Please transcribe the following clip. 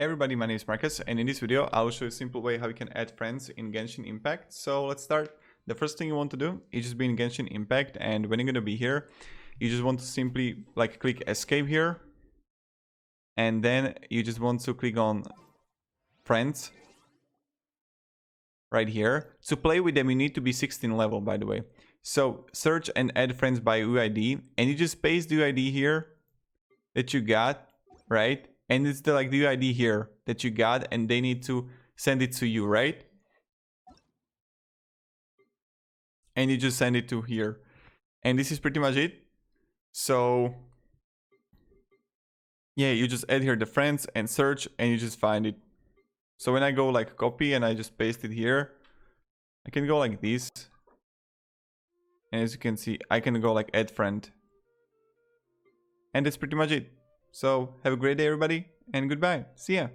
Everybody, my name is Marcus, and in this video I will show you a simple way how you can add friends in Genshin Impact. So let's start. The first thing you want to do is just be in Genshin Impact, and when you're going to be here, you just want to simply click escape here, and then you just want to click on friends right here. To play with them you need to be 16 level, by the way. So search and add friends by UID, and you just paste the UID here that you got, right? And it's the UID here that you got, and they need to send it to you, right? And you just send it to here. And this is pretty much it. So yeah, you just add here the friends and search, and you just find it. So when I go copy and I just paste it here, I can go like this. And as you can see, I can go add friend. And that's pretty much it. So have a great day, everybody, and goodbye. See ya.